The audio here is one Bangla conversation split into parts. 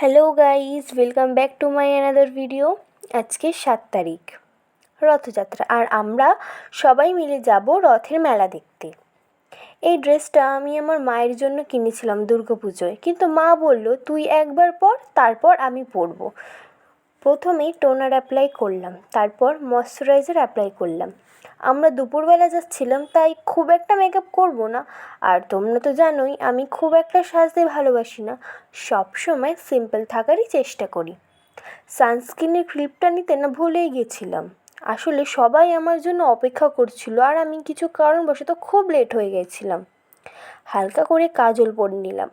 Hello guys, welcome back to my another video. আজকে 7 তারিখ, রথযাত্রা, আর আমরা সবাই মিলে যাব রথের মেলা দেখতে। এই ড্রেসটা আমি আমার মায়ের জন্য কিনেছিলাম দুর্গাপুজোয়, কিন্তু মা বলল তুই একবার পর, তারপর আমি পরবো। প্রথমেই টোনার অ্যাপ্লাই করলাম, তারপর ময়শ্চারাইজার অ্যাপ্লাই করলাম। আমরা দুপুরবেলা যাচ্ছিলাম, তাই খুব একটা মেকআপ করব না। আর তোমরা তো জানোই আমি খুব একটা সাজতে ভালোবাসি না, সবসময় সিম্পল থাকারই চেষ্টা করি। সানস্ক্রিনের ক্লিপটা নিতে না ভুলেই গেছিলাম। আসলে সবাই আমার জন্য অপেক্ষা করছিল, আর আমি কিছু কারণবশত খুব লেট হয়ে গেছিলাম। হালকা করে কাজল পরে নিলাম।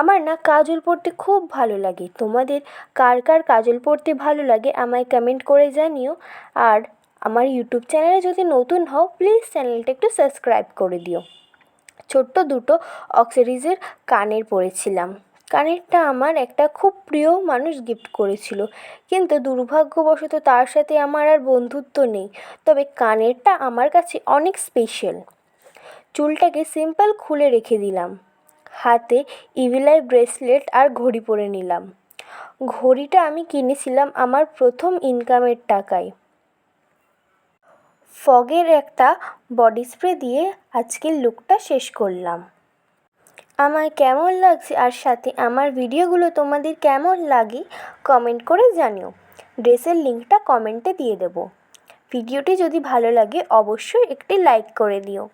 আমার না কাজল পরতে খুব ভালো লাগে। তোমাদের কার কার কাজল পরতে ভালো লাগে আমায় কমেন্ট করে জানিও। আর আমার ইউটিউব চ্যানেলে যদি নতুন হও, প্লিজ চ্যানেলটা একটু সাবস্ক্রাইব করে দিও। ছোট্ট দুটো অক্সিডিজের কানের পরেছিলাম। কানেরটা আমার একটা খুব প্রিয় মানুষ গিফট করেছিল, কিন্তু দুর্ভাগ্যবশত তার সাথে আমার আর বন্ধুত্ব নেই। তবে কানেরটা আমার কাছে অনেক স্পেশাল। চুলটাকে সিম্পল খুলে রেখে দিলাম। হাতে ইভিলাই ব্রেসলেট আর ঘড়ি পরে নিলাম। ঘড়িটা আমি কিনেছিলাম আমার প্রথম ইনকামের টাকায়। ফগের একটা বডি স্প্রে দিয়ে আজকের লুকটা শেষ করলাম। আমায় কেমন লাগছে আর সাথে আমার ভিডিওগুলো তোমাদের কেমন লাগে কমেন্ট করে জানিও। ড্রেসের লিঙ্কটা কমেন্টে দিয়ে দেবো। ভিডিওটি যদি ভালো লাগে অবশ্যই একটি লাইক করে দিও।